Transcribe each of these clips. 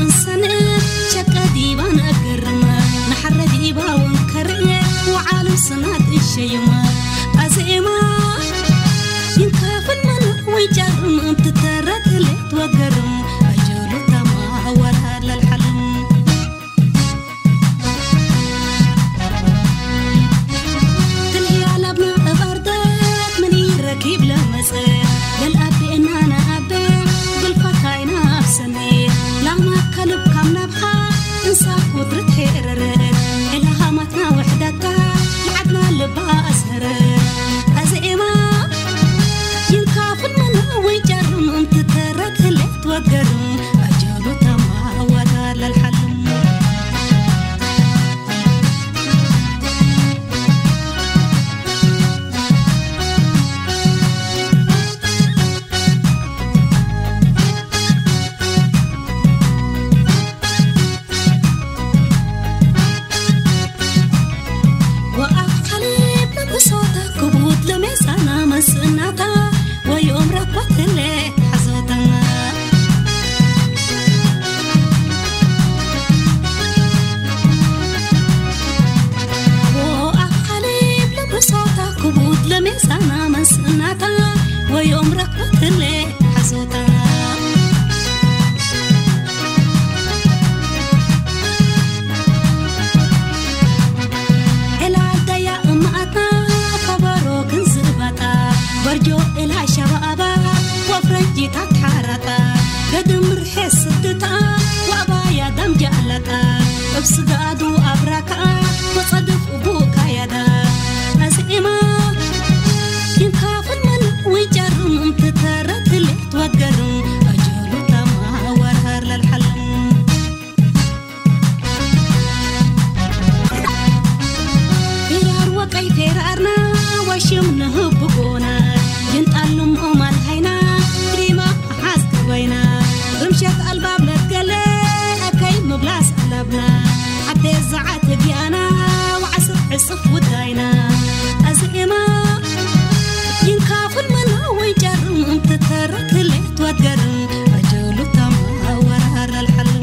وانسانه شكا ديبان أقرما نحر ديبا وانكرئ وعالم صنات الشيما أزيما ينكاف المن ويجرم تترك ليت وقرم أجول تما ورها للحلم تلهي على ابن أبردك مني ركيب لمسك للأب إنانا أبي بالفتاينا أبسني لما كلب كم نبحى انساك وطرت حيررت إلها متنا وحدتا لعدنا لبها أسهرت أزئما ينكاف المنى ويجرم تترك ليت وقرم أجولو تما ورها للحلم لمسانا مسناتا ويوم ركبت اللي حزوتنا وأخليب لبسوتا كبوت لمسانا مسناتا ويوم ركبت اللي حزوتنا برجو إلها شبابا وفرنجي تتحرطا قدم رحي صدتا وأبايا دم جعلتا بصدادو أبراكا وصدف أبوكا يدا أزئما ينكاف المن ويجرم تترك اللي توقرم أجولو تما ورهر للحلم فرار وكي فرارنا وشمنه بقونا ينطلم أمال هينا ريما حاسك وينا رمشة الباب لتقلي أكي مبلاس قلبنا حتى الزعات ديانا وعصف عصف وداينا أزئما ينكاف المنى ويجرم تترك اللي توقرم أجولو تما ورهر الحلم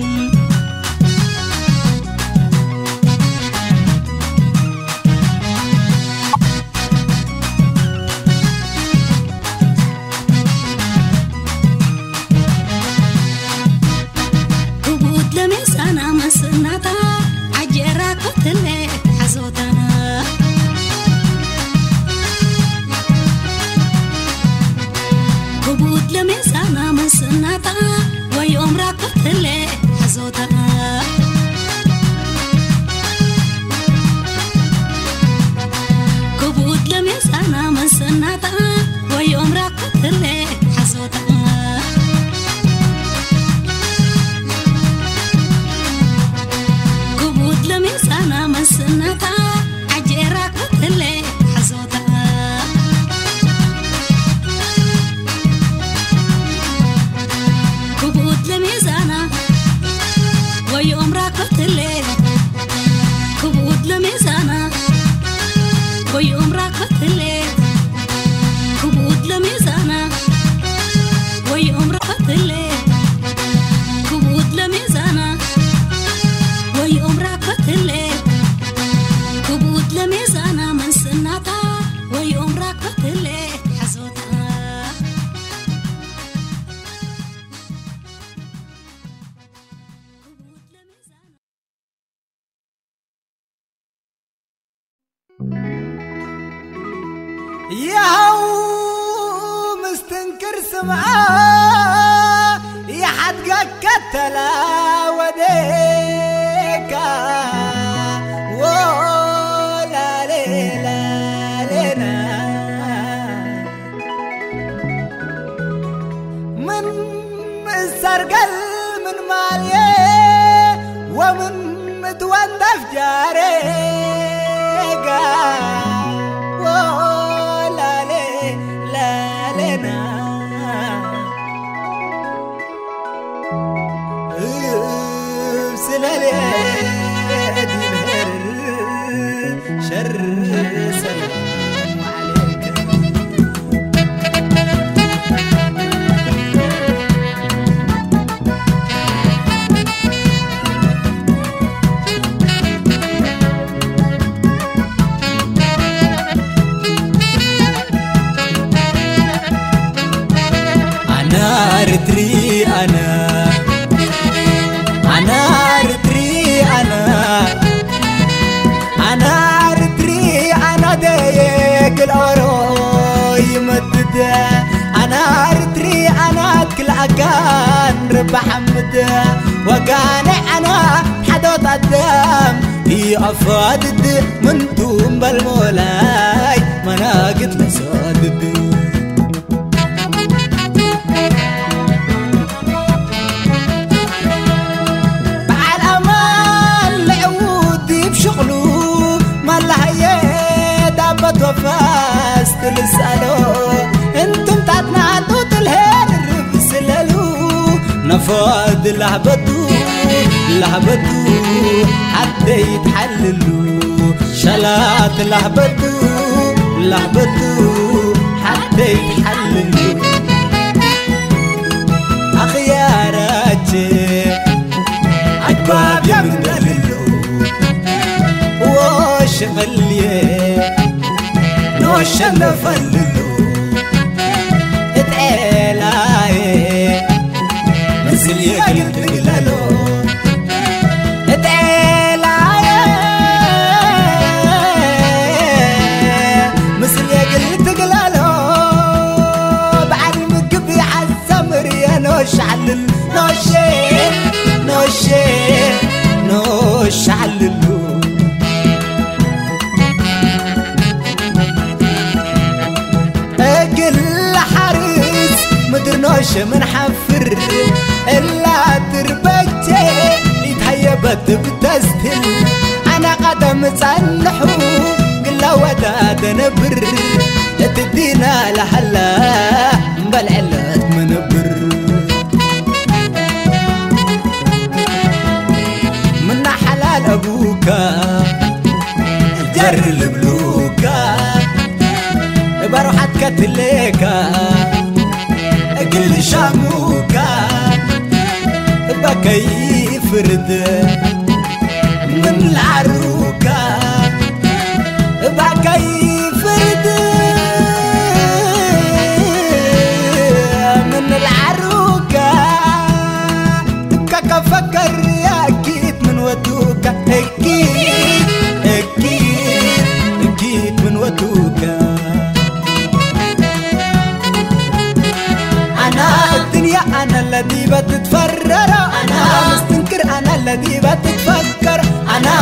لمسانا مسناتا عجرا كتلي حزوتنا كبوت لمسانا مسناتا ويوم راكتلي حزوتنا كبوت لمسانا مسناتا ويوم راكتلي حزوتنا لمسانا مسناتا عجيرا كتلي حزوتا كبوت لميزانا ويوم راكتلي كبوت لميزانا ويوم راكتلي كبوت لميزانا ويوم راكتلي كبوت لميزانا ويوم راكتلي كبوت لميزانا من سناتا ويوم راكتلي حزوتا ياهو مستنكر سمعه يا حد قتلا وديكا ولا ليلا لنا من سرقل من ماليه ومن متوندف جاريكا شر سلام عليك بحمد وقانع أنا حدوت الدم هي أفادد من توم بالمولاي مناقد لسادد بعد أمان لعودي بشغلو ما لها دابت وفاس تلسألو انتم تعتنعتوا تلهر بسلالو نفاد لعبتو حتى يتحللوا شلات لعبتو حتى يتحللوا أخياراتي عجباب يمدللو وش غليه نوش نفللو اتعلاي منزل يقل تقللو اتعلاي منزل يقل تقللو بعد مقبي عالزمر يا نوش علل نوش عللو اقل حريص مدرنوش من حفر الا تربكتي يتهيبت بتستل انا قدم تصنحو قلا وداد نبر تدينا لحلا بلعلت منبر من حلال ابوكا جر البلوكا بروح اتكتليكا اقل شاموكا بكي فرد من العروكا بكي فرد من العروكا تبكى فكر يا اكيد من ودوكا اكيد من ودوكا أنا الذي بتتفرر أنا مستنكر أنا الذي بتتفكر أنا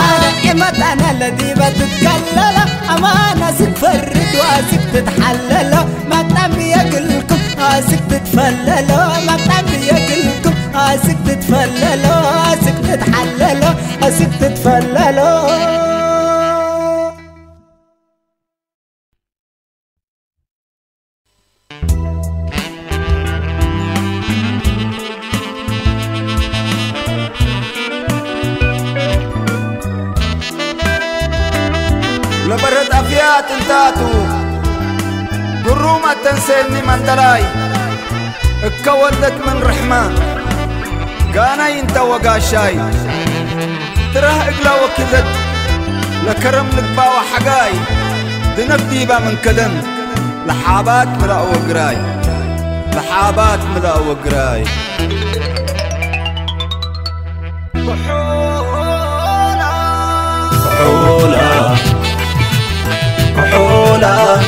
نعمت أنا الذي بتتكلل أمانة ستفرد واسك تتحلل ما تنبي يقلكم واسك تتفلل ما تنبي يقلكم واسك تتفلل واسك تتحلل واسك تتفلل لبرد أفيات انتاتو قرومة تنسيني من دلاي اكولدت من رحمة قانا ينتا وقاشاي تراه اقلا وكذد لكرم لقبا وحقاي دنفديبا من كدم لحابات ملا وقراي لحابات ملا وقراي كحولة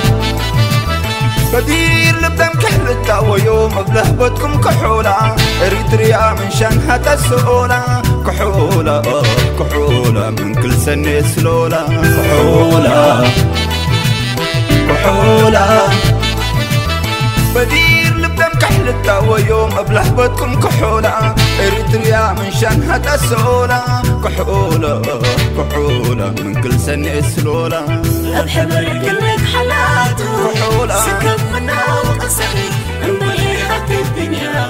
بدير لبدم كحلتا ويوم بلهبتكم كحولة اريتريا من شنها تسؤولة كحولة من كل سنة سلولة كحولة بدير لبدم كحلتا ويوم بلهبتكم كحولة اريتريا من شنها تسؤولة كحولة من كل سنة سلولة الحبر كلك حلاته سكب منا وقسمي المليحة في الدنيا